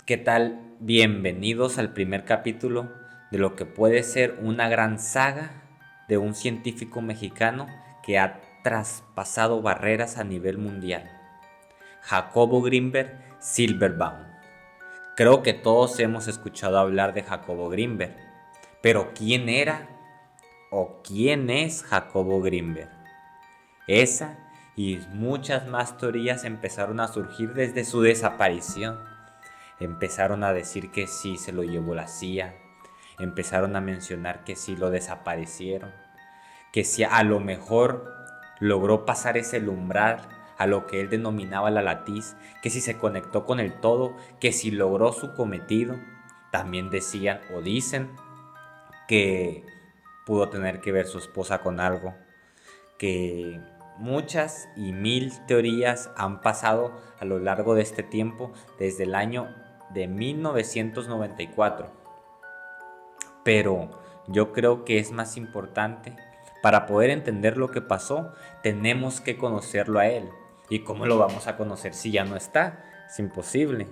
¿Qué tal? Bienvenidos al primer capítulo de lo que puede ser una gran saga de un científico mexicano que ha traspasado barreras a nivel mundial. Jacobo Grinberg Silverbaum. Creo que todos hemos escuchado hablar de Jacobo Grinberg, pero ¿quién era o quién es Jacobo Grinberg? Esa y muchas más teorías empezaron a surgir desde su desaparición. Empezaron a decir que sí se lo llevó la CIA, empezaron a mencionar que sí lo desaparecieron, que sí a lo mejor logró pasar ese umbral a lo que él denominaba la latiz, que si se conectó con el todo, que si logró su cometido. También decían o dicen que pudo tener que ver su esposa con algo, que muchas y mil teorías han pasado a lo largo de este tiempo desde el año de 1994. Pero yo creo que es más importante, para poder entender lo que pasó, tenemos que conocerlo a él. ¿Y cómo lo vamos a conocer si ya no está? Es imposible.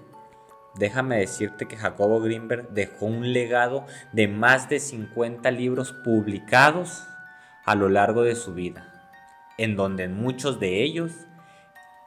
Déjame decirte que Jacobo Grinberg dejó un legado de más de 50 libros publicados a lo largo de su vida, en donde en muchos de ellos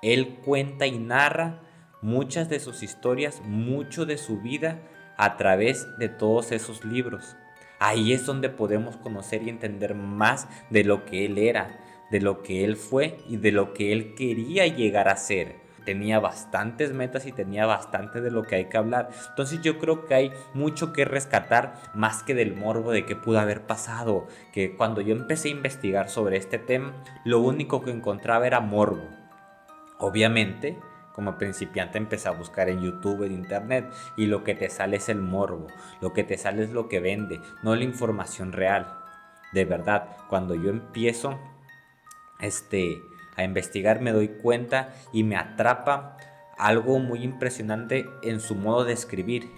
él cuenta y narra muchas de sus historias, mucho de su vida a través de todos esos libros. Ahí es donde podemos conocer y entender más de lo que él era, de lo que él fue y de lo que él quería llegar a ser. Tenía bastantes metas y tenía bastante de lo que hay que hablar. Entonces yo creo que hay mucho que rescatar más que del morbo de qué pudo haber pasado. Que cuando yo empecé a investigar sobre este tema, lo único que encontraba era morbo. Obviamente, como principiante empecé a buscar en YouTube, en internet, y lo que te sale es el morbo, lo que te sale es lo que vende, no la información real. De verdad, cuando yo empiezo a investigar me doy cuenta y me atrapa algo muy impresionante en su modo de escribir.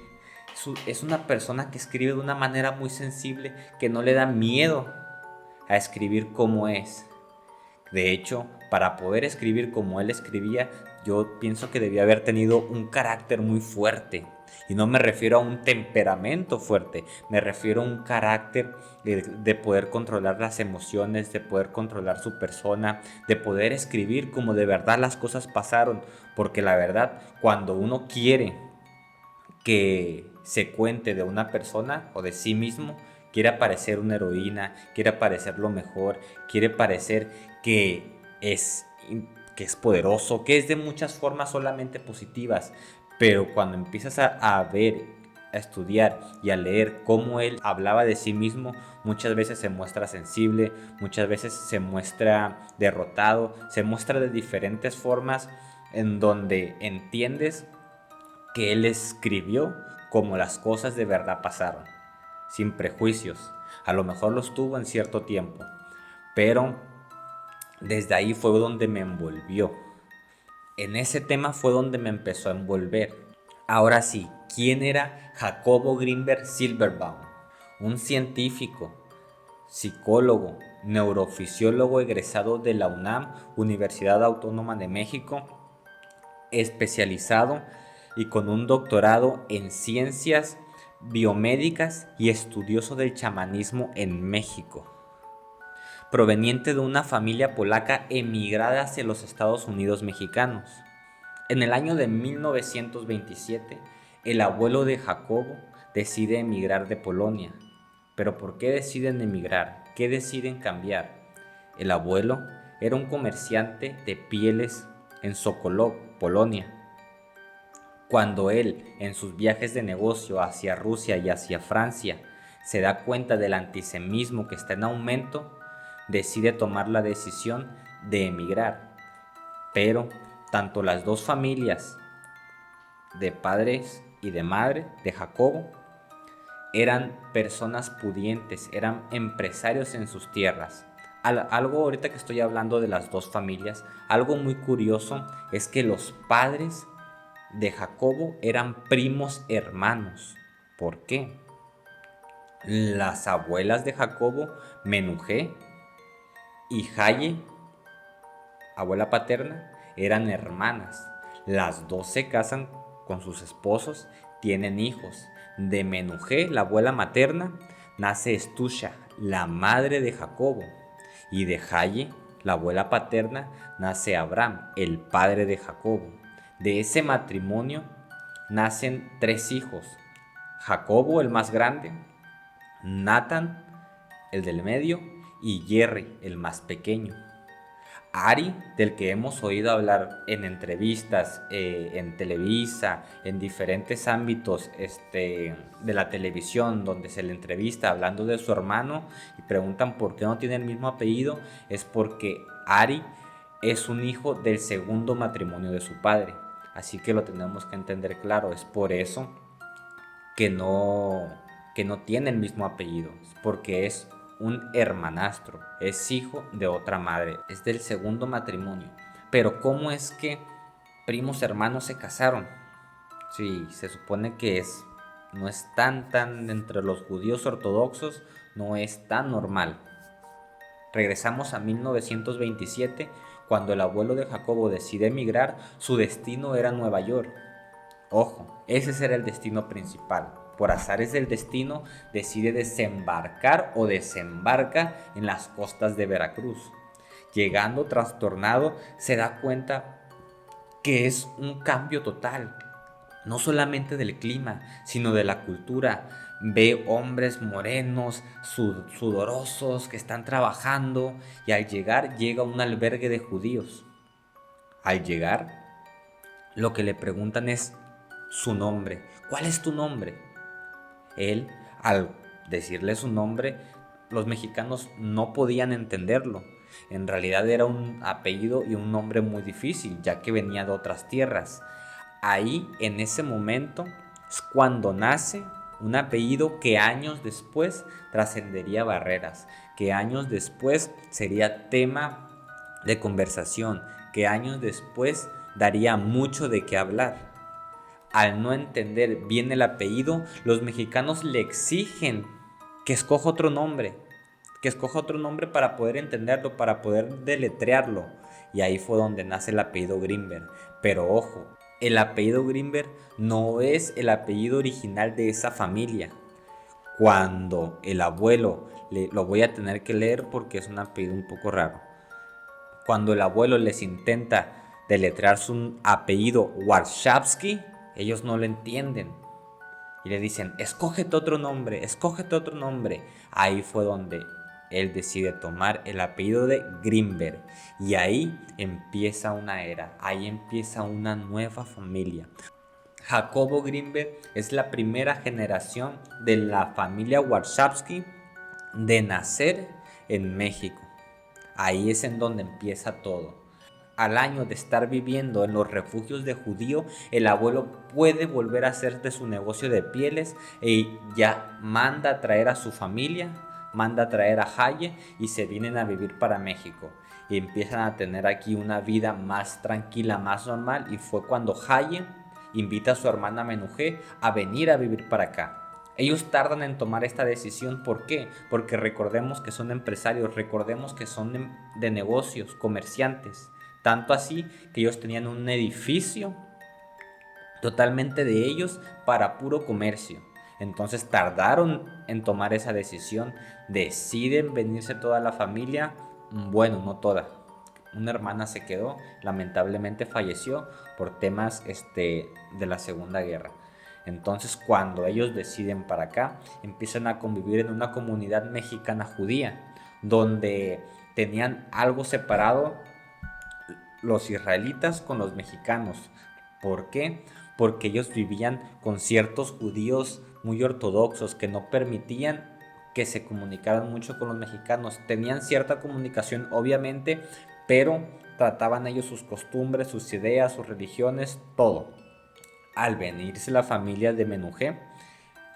Es una persona que escribe de una manera muy sensible, que no le da miedo a escribir como es. De hecho, para poder escribir como él escribía, yo pienso que debía haber tenido un carácter muy fuerte. Y no me refiero a un temperamento fuerte, me refiero a un carácter de poder controlar las emociones, de poder controlar su persona, de poder escribir como de verdad las cosas pasaron. Porque la verdad, cuando uno quiere que se cuente de una persona o de sí mismo, quiere parecer una heroína, quiere parecer lo mejor, quiere parecer es, que es poderoso, que es de muchas formas solamente positivas. Pero cuando empiezas a ver, a estudiar y a leer cómo él hablaba de sí mismo, muchas veces se muestra sensible, muchas veces se muestra derrotado, se muestra de diferentes formas en donde entiendes que él escribió como las cosas de verdad pasaron, sin prejuicios. A lo mejor los tuvo en cierto tiempo, pero desde ahí fue donde me envolvió. En ese tema fue donde me empezó a envolver. Ahora sí, ¿quién era Jacobo Grinberg Silverbaum? Un científico, psicólogo, neurofisiólogo egresado de la UNAM, Universidad Autónoma de México, especializado y con un doctorado en ciencias biomédicas y estudioso del chamanismo en México. Proveniente de una familia polaca emigrada hacia los Estados Unidos mexicanos. En el año de 1927, el abuelo de Jacobo decide emigrar de Polonia. ¿Pero por qué deciden emigrar? ¿Qué deciden cambiar? El abuelo era un comerciante de pieles en Sokolov, Polonia. Cuando él, en sus viajes de negocio hacia Rusia y hacia Francia, se da cuenta del antisemitismo que está en aumento, decide tomar la decisión de emigrar. Pero tanto las dos familias, de padres y de madre, de Jacobo, eran personas pudientes, eran empresarios en sus tierras. Algo ahorita que estoy hablando de las dos familias, algo muy curioso es que los padres de Jacobo eran primos hermanos. ¿Por qué? Las abuelas de Jacobo, Menuje y Jaye, abuela paterna, eran hermanas. Las dos se casan con sus esposos, tienen hijos. De Menuje, la abuela materna, nace Estusha, la madre de Jacobo. Y de Jaye, la abuela paterna, nace Abraham, el padre de Jacobo. De ese matrimonio nacen 3 hijos: Jacobo, el más grande, Natán, el del medio, y Jerry, el más pequeño. Ari, del que hemos oído hablar en entrevistas, en Televisa, en diferentes ámbitos de la televisión, donde se le entrevista hablando de su hermano y preguntan por qué no tiene el mismo apellido, es porque Ari es un hijo del segundo matrimonio de su padre. Así que lo tenemos que entender claro, es por eso que no tiene el mismo apellido, porque es un hermanastro, es hijo de otra madre, es del segundo matrimonio. Pero ¿cómo es que primos hermanos se casaron? Sí, se supone que no es tan entre los judíos ortodoxos, no es tan normal. Regresamos a 1927, cuando el abuelo de Jacobo decide emigrar. Su destino era Nueva York. Ojo, ese será el destino principal. Por azares del destino, decide desembarcar o desembarca en las costas de Veracruz. Llegando trastornado, se da cuenta que es un cambio total, no solamente del clima, sino de la cultura. Ve hombres morenos, sudorosos, que están trabajando, y al llegar llega a un albergue de judíos. Al llegar, lo que le preguntan es su nombre. ¿Cuál es tu nombre? Él, al decirle su nombre, los mexicanos no podían entenderlo. En realidad era un apellido y un nombre muy difícil, ya que venía de otras tierras. Ahí, en ese momento, es cuando nace un apellido que años después trascendería barreras, que años después sería tema de conversación, que años después daría mucho de qué hablar. Al no entender bien el apellido, los mexicanos le exigen que escoja otro nombre, para poder entenderlo, para poder deletrearlo. Y ahí fue donde nace el apellido Grinberg. Pero ojo, el apellido Grinberg no es el apellido original de esa familia. Cuando el abuelo, lo voy a tener que leer porque es un apellido un poco raro. Cuando el abuelo les intenta deletrear su apellido Warshawski, ellos no lo entienden y le dicen, escógete otro nombre. Ahí fue donde él decide tomar el apellido de Grinberg, y ahí empieza una era, ahí empieza una nueva familia. Jacobo Grinberg es la primera generación de la familia Warshawski de nacer en México. Ahí es en donde empieza todo. Al año de estar viviendo en los refugios de judío, el abuelo puede volver a hacer de su negocio de pieles y ya manda a traer a su familia, manda a traer a Jaye, y se vienen a vivir para México. Y empiezan a tener aquí una vida más tranquila, más normal, y fue cuando Jaye invita a su hermana Menuje a venir a vivir para acá. Ellos tardan en tomar esta decisión. ¿Por qué? Porque recordemos que son empresarios, recordemos que son de negocios, comerciantes. Tanto así que ellos tenían un edificio totalmente de ellos para puro comercio. Entonces tardaron en tomar esa decisión. Deciden venirse toda la familia. Bueno, no toda. Una hermana se quedó, lamentablemente falleció por temas de la Segunda Guerra. Entonces, cuando ellos deciden para acá, empiezan a convivir en una comunidad mexicana judía, donde tenían algo separado los israelitas con los mexicanos. ¿Por qué? Porque ellos vivían con ciertos judíos muy ortodoxos que no permitían que se comunicaran mucho con los mexicanos. Tenían cierta comunicación, obviamente, pero trataban ellos sus costumbres, sus ideas, sus religiones, todo. Al venirse la familia de Menuje,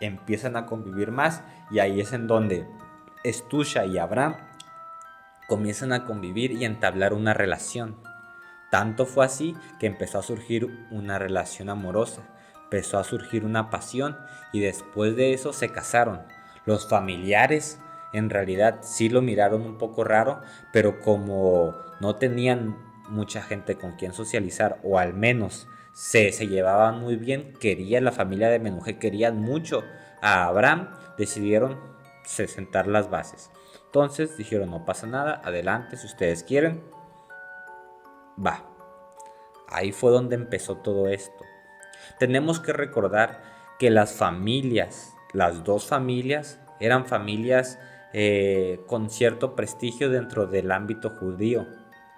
empiezan a convivir más, y ahí es en donde Estusha y Abraham comienzan a convivir y entablar una relación. Tanto fue así que empezó a surgir una relación amorosa, empezó a surgir una pasión, y después de eso se casaron. Los familiares en realidad sí lo miraron un poco raro, pero como no tenían mucha gente con quien socializar, o al menos se llevaban muy bien, la familia de Menuhe querían mucho a Abraham, decidieron sentar las bases. Entonces dijeron, no pasa nada, adelante, si ustedes quieren, va. Ahí fue donde empezó todo esto. Tenemos que recordar que las familias, las dos familias, eran familias con cierto prestigio dentro del ámbito judío.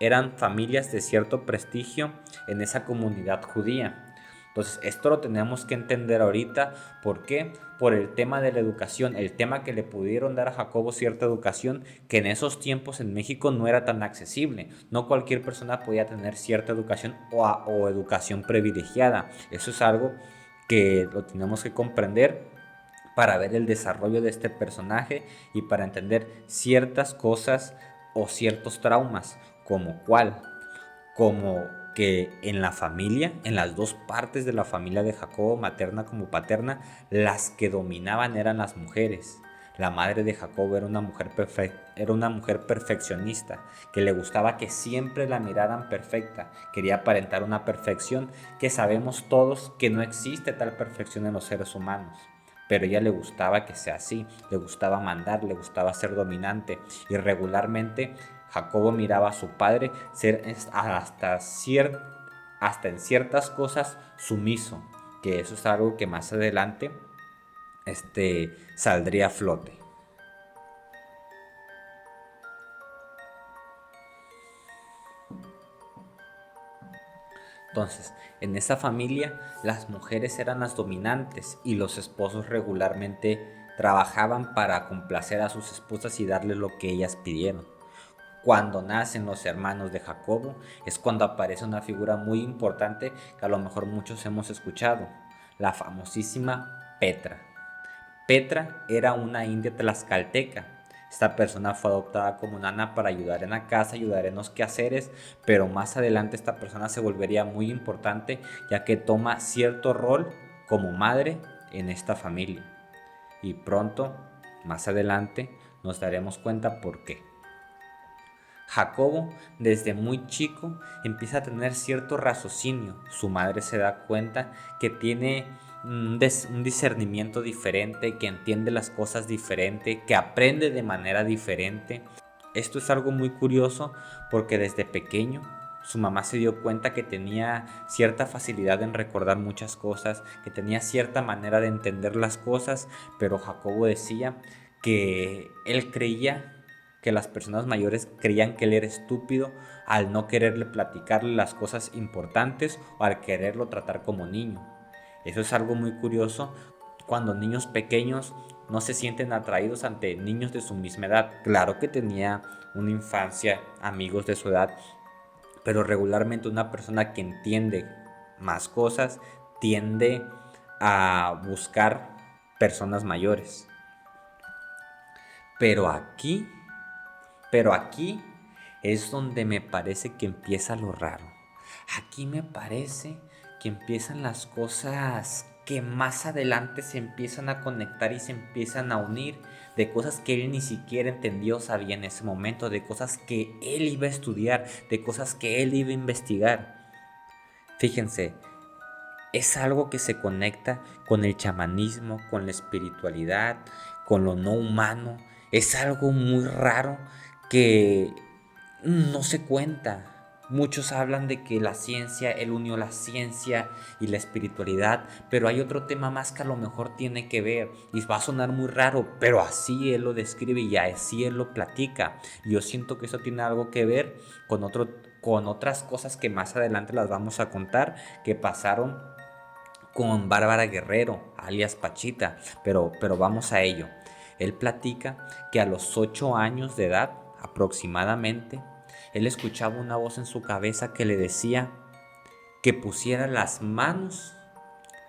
Eran familias de cierto prestigio en esa comunidad judía. Entonces, esto lo tenemos que entender ahorita. ¿Por qué? Por el tema de la educación, el tema que le pudieron dar a Jacobo cierta educación que en esos tiempos en México no era tan accesible. No cualquier persona podía tener cierta educación o educación privilegiada. Eso es algo que lo tenemos que comprender para ver el desarrollo de este personaje y para entender ciertas cosas o ciertos traumas, como cuál, como que en la familia, en las dos partes de la familia de Jacobo, materna como paterna, las que dominaban eran las mujeres. La madre de Jacobo era una mujer perfeccionista, que le gustaba que siempre la miraran perfecta, quería aparentar una perfección que sabemos todos que no existe tal perfección en los seres humanos. Pero a ella le gustaba que sea así, le gustaba mandar, le gustaba ser dominante y regularmente Jacobo miraba a su padre ser hasta en ciertas cosas sumiso, que eso es algo que más adelante saldría a flote. Entonces, en esa familia las mujeres eran las dominantes y los esposos regularmente trabajaban para complacer a sus esposas y darles lo que ellas pidieron. Cuando nacen los hermanos de Jacobo es cuando aparece una figura muy importante que a lo mejor muchos hemos escuchado, la famosísima Petra. Petra era una india tlaxcalteca. Esta persona fue adoptada como nana para ayudar en la casa, ayudar en los quehaceres, pero más adelante esta persona se volvería muy importante ya que toma cierto rol como madre en esta familia. Y pronto, más adelante, nos daremos cuenta por qué. Jacobo, desde muy chico, empieza a tener cierto raciocinio. Su madre se da cuenta que tiene un discernimiento diferente, que entiende las cosas diferente, que aprende de manera diferente. Esto es algo muy curioso porque desde pequeño su mamá se dio cuenta que tenía cierta facilidad en recordar muchas cosas, que tenía cierta manera de entender las cosas, pero Jacobo decía que él creía que las personas mayores creían que él era estúpido al no quererle platicarle las cosas importantes o al quererlo tratar como niño. Eso es algo muy curioso cuando niños pequeños no se sienten atraídos ante niños de su misma edad. Claro que tenía una infancia, amigos de su edad, pero regularmente una persona que entiende más cosas tiende a buscar personas mayores. Pero aquí Pero aquí es donde me parece que empieza lo raro. Aquí me parece que empiezan las cosas que más adelante se empiezan a conectar y se empiezan a unir, de cosas que él ni siquiera entendió o sabía en ese momento, de cosas que él iba a estudiar, de cosas que él iba a investigar. Fíjense, es algo que se conecta con el chamanismo, con la espiritualidad, con lo no humano. Es algo muy raro que no se cuenta. Muchos hablan de que la ciencia, él unió la ciencia y la espiritualidad, pero hay otro tema más que a lo mejor tiene que ver y va a sonar muy raro, pero así él lo describe y así él lo platica. Yo siento que eso tiene algo que ver con otras cosas que más adelante las vamos a contar que pasaron con Bárbara Guerrero, alias Pachita, pero vamos a ello. Él platica que a los 8 años de edad aproximadamente, él escuchaba una voz en su cabeza que le decía que pusiera las manos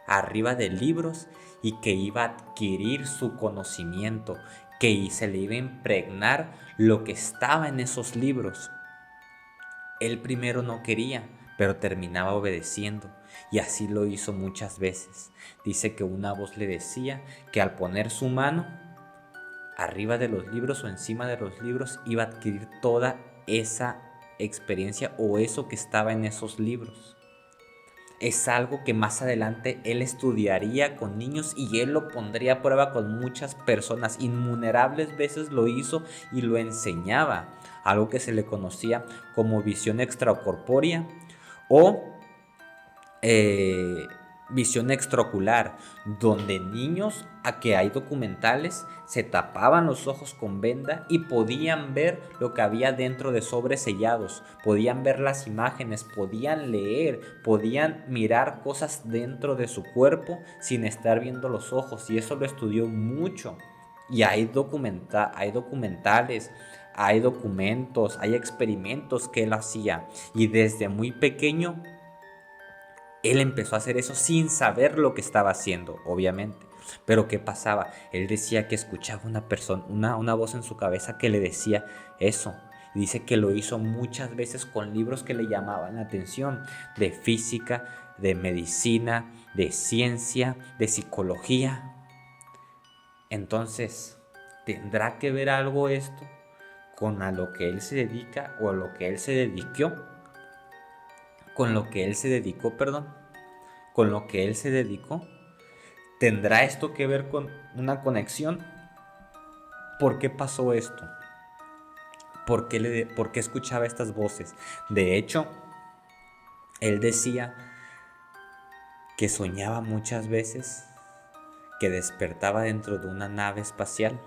arriba de libros y que iba a adquirir su conocimiento, que se le iba a impregnar lo que estaba en esos libros. Él primero no quería, pero terminaba obedeciendo, y así lo hizo muchas veces. Dice que una voz le decía que al poner su mano arriba de los libros o encima de los libros iba a adquirir toda esa experiencia o eso que estaba en esos libros. es algo que más adelante él estudiaría con niños y él lo pondría a prueba con muchas personas. Innumerables veces lo hizo y lo enseñaba. Algo que se le conocía como visión extracorpórea o visión extraocular, donde niños, a que hay documentales, se tapaban los ojos con venda y podían ver lo que había dentro de sobres sellados, podían ver las imágenes, podían leer, podían mirar cosas dentro de su cuerpo sin estar viendo los ojos, y eso lo estudió mucho. Y hay documentales, hay documentos, hay experimentos que él hacía, y desde muy pequeño él empezó a hacer eso sin saber lo que estaba haciendo, obviamente. Pero ¿qué pasaba? Él decía que escuchaba una voz en su cabeza que le decía eso. Dice que lo hizo muchas veces con libros que le llamaban la atención, de física, de medicina, de ciencia, de psicología. Entonces, ¿tendrá que ver algo esto con a lo que él se dedica o a lo que él se dedicó? Con lo que él se dedicó, perdón. Con lo que él se dedicó. ¿Tendrá esto que ver con una conexión? ¿Por qué pasó esto? ¿Por qué escuchaba estas voces? De hecho, él decía que soñaba muchas veces que despertaba dentro de una nave espacial.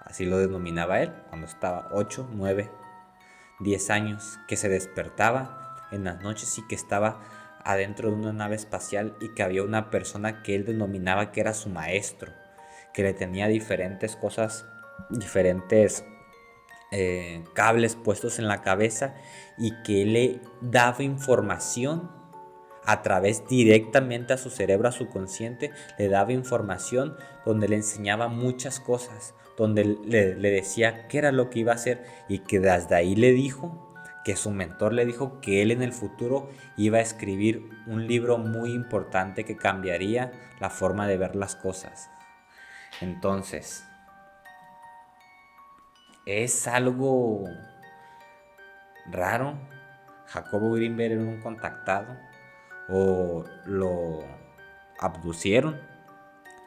Así lo denominaba él cuando estaba 8, 9, 10 años, que se despertaba en las noches y que estaba adentro de una nave espacial y que había una persona que él denominaba que era su maestro, que le tenía diferentes cosas, diferentes cables puestos en la cabeza, y que él le daba información a través directamente a su cerebro, a su consciente, le daba información donde le enseñaba muchas cosas, donde le decía qué era lo que iba a hacer, y que desde ahí le dijo, que su mentor le dijo que él en el futuro iba a escribir un libro muy importante que cambiaría la forma de ver las cosas. Entonces, es algo raro. Jacobo Greenberg era un contactado, o lo abducieron.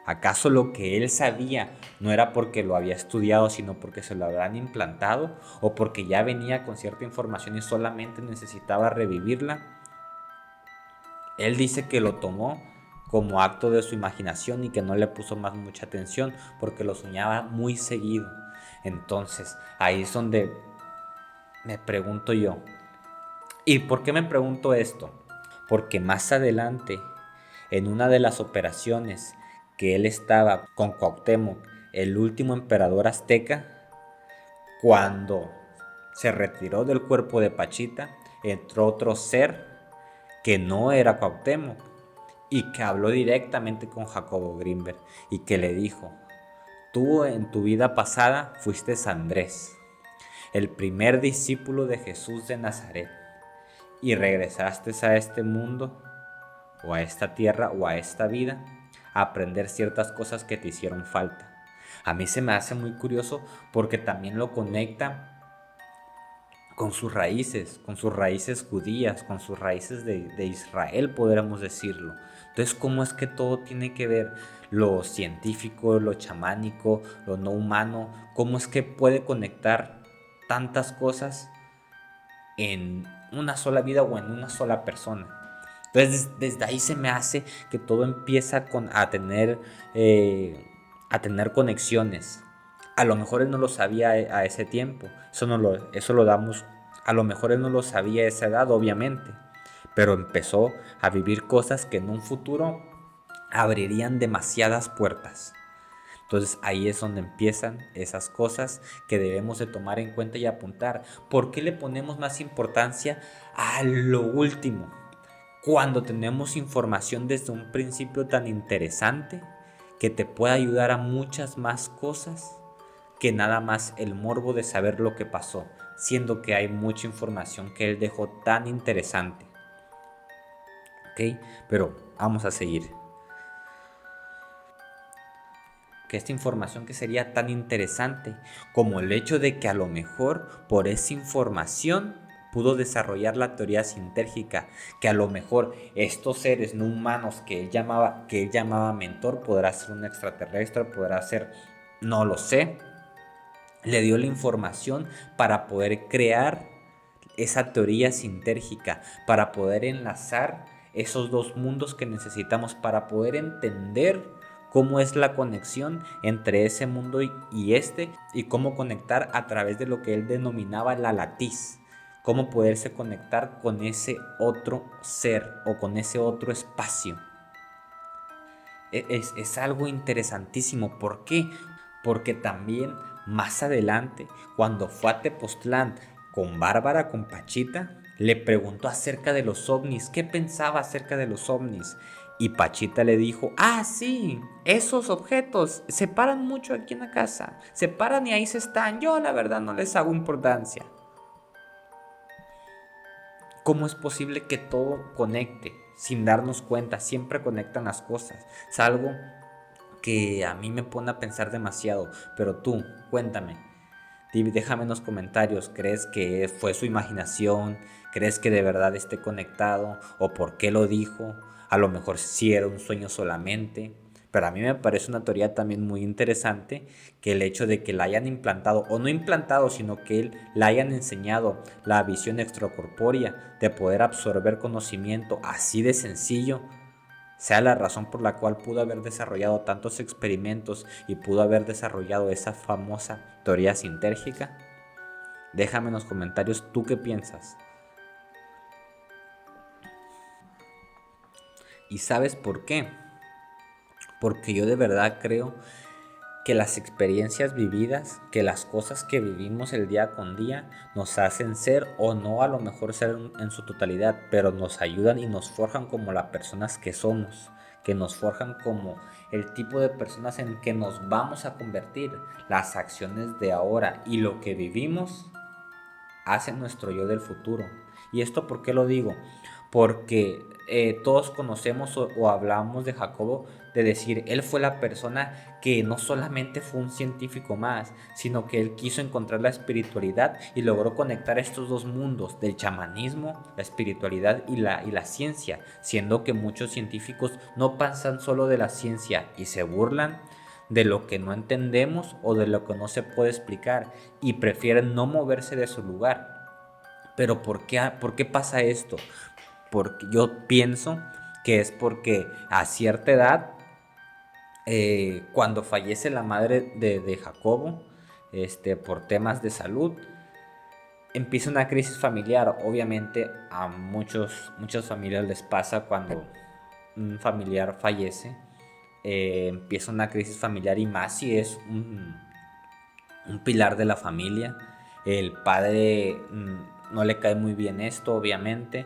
¿Acaso lo que él sabía no era porque lo había estudiado, sino porque se lo habrán implantado, o porque ya venía con cierta información y solamente necesitaba revivirla? Él dice que lo tomó como acto de su imaginación y que no le puso más mucha atención porque lo soñaba muy seguido. Entonces, ahí es donde me pregunto yo, ¿y por qué me pregunto esto? Porque más adelante, en una de las operaciones que él estaba con Cuauhtémoc, el último emperador azteca, cuando se retiró del cuerpo de Pachita, entró otro ser que no era Cuauhtémoc y que habló directamente con Jacobo Greenberg y que le dijo: tú en tu vida pasada fuiste Andrés, el primer discípulo de Jesús de Nazaret, y regresaste a este mundo, o a esta tierra, o a esta vida, a aprender ciertas cosas que te hicieron falta. A mí se me hace muy curioso porque también lo conecta con sus raíces judías, con sus raíces de Israel, podríamos decirlo. Entonces, ¿cómo es que todo tiene que ver lo científico, lo chamánico, lo no humano? ¿Cómo es que puede conectar tantas cosas en una sola vida o en una sola persona? Entonces, desde ahí se me hace que todo empieza a tener conexiones. A lo mejor él no lo sabía a ese tiempo. Eso lo damos. A lo mejor él no lo sabía a esa edad, obviamente. Pero empezó a vivir cosas que en un futuro abrirían demasiadas puertas. Entonces ahí es donde empiezan esas cosas que debemos de tomar en cuenta y apuntar. ¿Por qué le ponemos más importancia a lo último, cuando tenemos información desde un principio tan interesante que te puede ayudar a muchas más cosas que nada más el morbo de saber lo que pasó, siendo que hay mucha información que él dejó tan interesante? ¿Ok? Pero vamos a seguir. Que esta información que sería tan interesante como el hecho de que a lo mejor por esa información pudo desarrollar la teoría sintérgica, que a lo mejor estos seres no humanos que él llamaba mentor, podrá ser un extraterrestre, podrá ser, no lo sé, le dio la información para poder crear esa teoría sintérgica, para poder enlazar esos dos mundos que necesitamos, para poder entender cómo es la conexión entre ese mundo y este, y cómo conectar a través de lo que él denominaba la latiz, cómo poderse conectar con ese otro ser o con ese otro espacio. Es algo interesantísimo. ¿Por qué? Porque también más adelante, cuando fue a Tepoztlán con Bárbara, con Pachita, le preguntó acerca de los ovnis, qué pensaba acerca de los ovnis. Y Pachita le dijo, sí, esos objetos se paran mucho aquí en la casa, se paran y ahí se están, yo la verdad no les hago importancia. ¿Cómo es posible que todo conecte sin darnos cuenta? Siempre conectan las cosas. Es algo que a mí me pone a pensar demasiado. Pero tú, cuéntame, déjame en los comentarios, ¿crees que fue su imaginación? ¿Crees que de verdad esté conectado? ¿O por qué lo dijo? A lo mejor sí era un sueño solamente. Pero a mí me parece una teoría también muy interesante, que el hecho de que la hayan implantado, o no implantado, sino que él la hayan enseñado la visión extracorpórea de poder absorber conocimiento así de sencillo, sea la razón por la cual pudo haber desarrollado tantos experimentos y pudo haber desarrollado esa famosa teoría sintérgica. Déjame en los comentarios tú qué piensas. ¿Y sabes por qué? Porque yo de verdad creo que las experiencias vividas, que las cosas que vivimos el día con día nos hacen ser, o no a lo mejor ser en su totalidad, pero nos ayudan y nos forjan como las personas que somos, que nos forjan como el tipo de personas en que nos vamos a convertir. Las acciones de ahora y lo que vivimos hacen nuestro yo del futuro. ¿Y esto por qué lo digo? Porque todos conocemos o hablamos de Jacobo, de decir, él fue la persona que no solamente fue un científico más, sino que él quiso encontrar la espiritualidad y logró conectar estos dos mundos, del chamanismo, la espiritualidad y la ciencia, siendo que muchos científicos no pasan solo de la ciencia y se burlan de lo que no entendemos o de lo que no se puede explicar y prefieren no moverse de su lugar. Pero ¿por qué pasa esto? Porque yo pienso que es porque a cierta edad, cuando fallece la madre de Jacobo, por temas de salud, empieza una crisis familiar. Obviamente a muchas familias les pasa cuando un familiar fallece. Empieza una crisis familiar, y más si es un pilar de la familia. El padre no le cae muy bien esto, obviamente.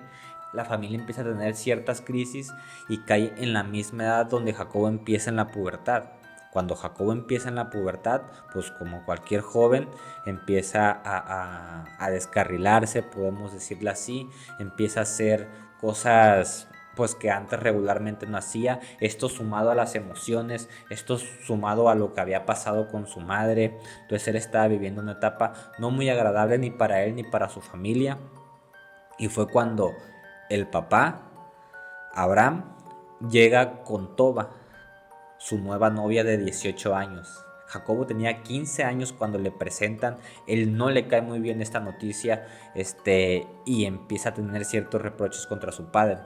La familia empieza a tener ciertas crisis y cae en la misma edad donde Jacobo empieza en la pubertad. Cuando Jacobo empieza en la pubertad, pues como cualquier joven, empieza a descarrilarse, podemos decirlo así, empieza a hacer cosas pues que antes regularmente no hacía. Esto sumado a las emociones, esto sumado a lo que había pasado con su madre. Entonces él estaba viviendo una etapa no muy agradable ni para él ni para su familia. Y fue cuando el papá, Abraham, llega con Toba, su nueva novia de 18 años. Jacobo tenía 15 años cuando le presentan. Él no le cae muy bien esta noticia, y empieza a tener ciertos reproches contra su padre.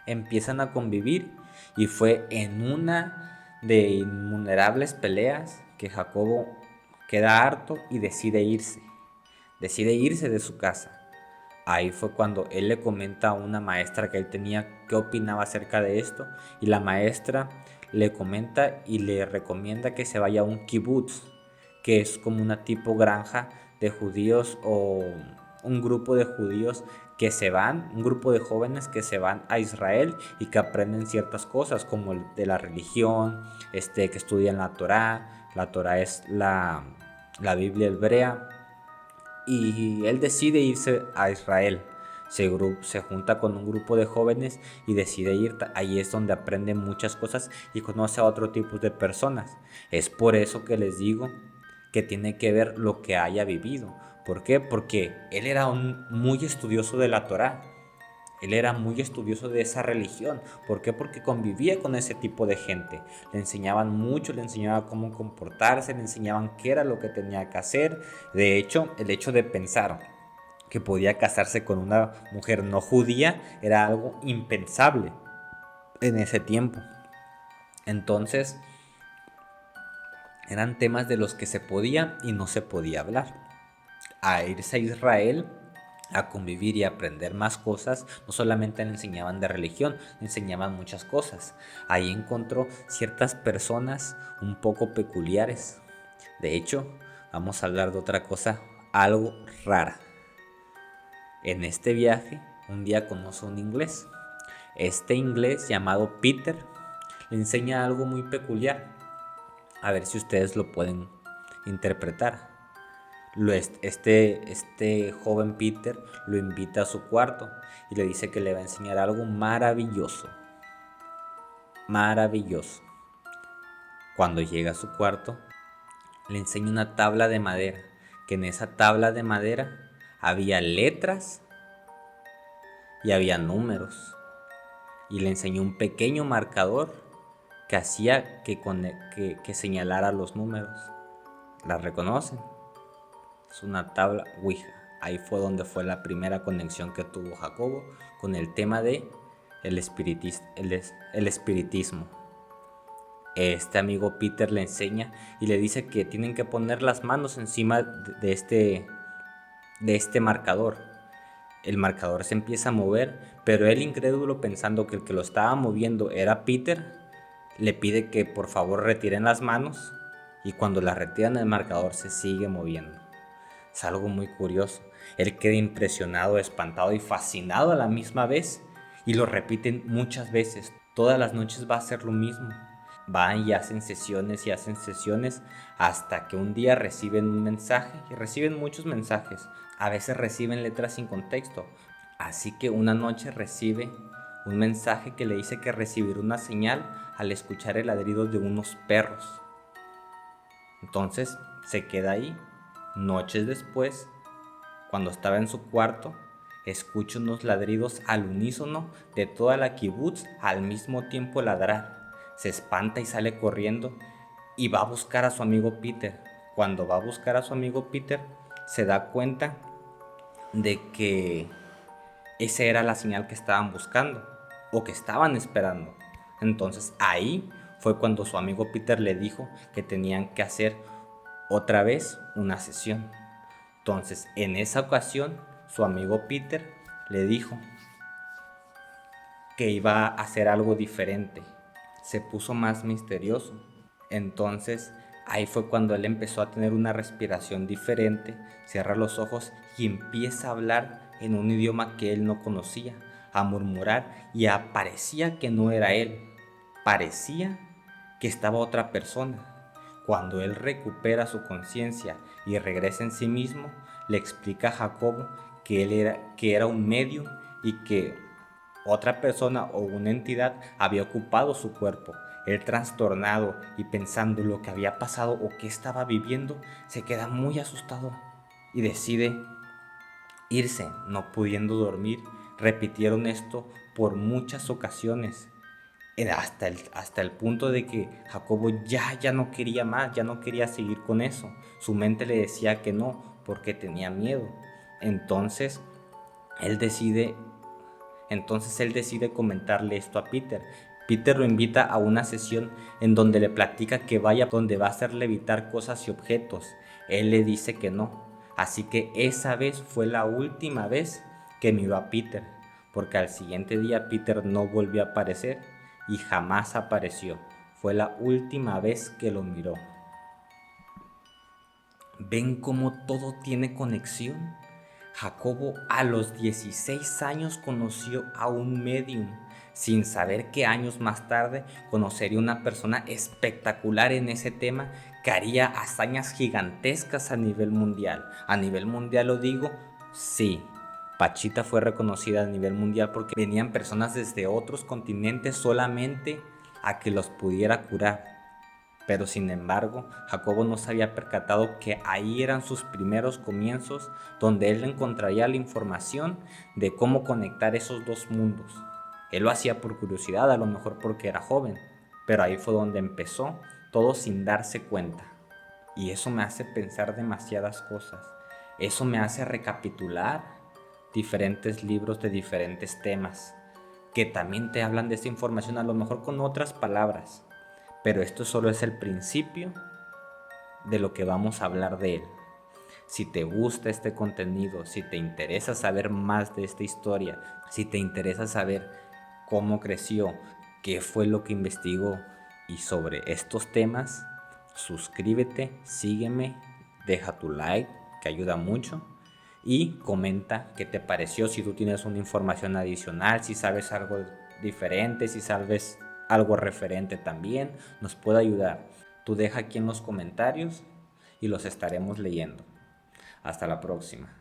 Empiezan a convivir y fue en una de innumerables peleas que Jacobo queda harto y decide irse de su casa. Ahí fue cuando él le comenta a una maestra que él tenía qué opinaba acerca de esto, y la maestra le comenta y le recomienda que se vaya a un kibutz, que es como una tipo granja de judíos, o un grupo de judíos un grupo de jóvenes que se van a Israel y que aprenden ciertas cosas como de la religión, que estudian la Torá. La Torá es la Biblia hebrea, y él decide irse a Israel. Se junta con un grupo de jóvenes y decide ir. Ahí es donde aprende muchas cosas y conoce a otro tipo de personas. Es por eso que les digo que tiene que ver lo que haya vivido, ¿Por qué? Porque él era muy estudioso de la Torá. Él era muy estudioso de esa religión. ¿Por qué? Porque convivía con ese tipo de gente. Le enseñaban mucho, le enseñaban cómo comportarse, le enseñaban qué era lo que tenía que hacer. De hecho, el hecho de pensar que podía casarse con una mujer no judía era algo impensable en ese tiempo. Entonces, eran temas de los que se podía y no se podía hablar. A irse a Israel a convivir y aprender más cosas, no solamente le enseñaban de religión, le enseñaban muchas cosas. Ahí encontró ciertas personas un poco peculiares. De hecho, vamos a hablar de otra cosa algo rara. En este viaje, un día conoce a un inglés. Este inglés llamado Peter le enseña algo muy peculiar. A ver si ustedes lo pueden interpretar. Este joven Peter lo invita a su cuarto y le dice que le va a enseñar algo maravilloso. Maravilloso. Cuando llega a su cuarto, le enseña una tabla de madera, que en esa tabla de madera había letras y había números. Y le enseñó un pequeño marcador que hacía que señalara los números. ¿La reconocen? Es una tabla Ouija. Ahí fue donde fue la primera conexión que tuvo Jacobo con el tema de el espiritismo. Este amigo Peter le enseña y le dice que tienen que poner las manos encima de este marcador. El marcador se empieza a mover, pero él, incrédulo, pensando que el que lo estaba moviendo era Peter, le pide que por favor retiren las manos, y cuando las retiran el marcador se sigue moviendo. Es algo muy curioso. Él queda impresionado, espantado y fascinado a la misma vez, y lo repiten muchas veces. Todas las noches va a hacer lo mismo. Van y hacen sesiones hasta que un día reciben un mensaje, y reciben muchos mensajes. A veces reciben letras sin contexto. Así que una noche recibe un mensaje que le dice que recibirá una señal al escuchar el ladrido de unos perros. Entonces se queda ahí. Noches después, cuando estaba en su cuarto, escucha unos ladridos al unísono de toda la kibutz al mismo tiempo ladrar. Se espanta y sale corriendo y va a buscar a su amigo Peter. Cuando va a buscar a su amigo Peter, se da cuenta de que esa era la señal que estaban buscando o que estaban esperando. Entonces ahí fue cuando su amigo Peter le dijo que tenían que hacer otra vez una sesión. Entonces en esa ocasión su amigo Peter le dijo que iba a hacer algo diferente. Se puso más misterioso. Entonces ahí fue cuando él empezó a tener una respiración diferente, cierra los ojos y empieza a hablar en un idioma que él no conocía, a murmurar, y parecía que no era él, parecía que estaba otra persona. Cuando él recupera su conciencia y regresa en sí mismo, le explica a Jacobo que era un medium y que otra persona o una entidad había ocupado su cuerpo. Él, trastornado y pensando lo que había pasado o qué estaba viviendo, se queda muy asustado y decide irse, no pudiendo dormir. Repitieron esto por muchas ocasiones, hasta el punto de que Jacobo ya no quería más, ya no quería seguir con eso. Su mente le decía que no, porque tenía miedo. Entonces él decide comentarle esto a Peter. Peter lo invita a una sesión en donde le platica que vaya, donde va a hacer levitar cosas y objetos. Él le dice que no. Así que esa vez fue la última vez que miró a Peter, porque al siguiente día Peter no volvió a aparecer y jamás apareció. Fue la última vez que lo miró. ¿Ven cómo todo tiene conexión? Jacobo a los 16 años conoció a un medium, sin saber que años más tarde conocería una persona espectacular en ese tema que haría hazañas gigantescas a nivel mundial. A nivel mundial lo digo, sí. Pachita fue reconocida a nivel mundial porque venían personas desde otros continentes solamente a que los pudiera curar. Pero sin embargo, Jacobo no se había percatado que ahí eran sus primeros comienzos, donde él encontraría la información de cómo conectar esos dos mundos. Él lo hacía por curiosidad, a lo mejor porque era joven, pero ahí fue donde empezó, todo sin darse cuenta. Y eso me hace pensar demasiadas cosas. Eso me hace recapitular diferentes libros de diferentes temas, que también te hablan de esta información, a lo mejor con otras palabras. Pero esto solo es el principio de lo que vamos a hablar de él. Si te gusta este contenido, si te interesa saber más de esta historia, si te interesa saber cómo creció, qué fue lo que investigó y sobre estos temas, suscríbete, sígueme, deja tu like, que ayuda mucho, y comenta qué te pareció, si tú tienes una información adicional, si sabes algo diferente, si sabes algo referente también, nos puede ayudar. Tú deja aquí en los comentarios y los estaremos leyendo. Hasta la próxima.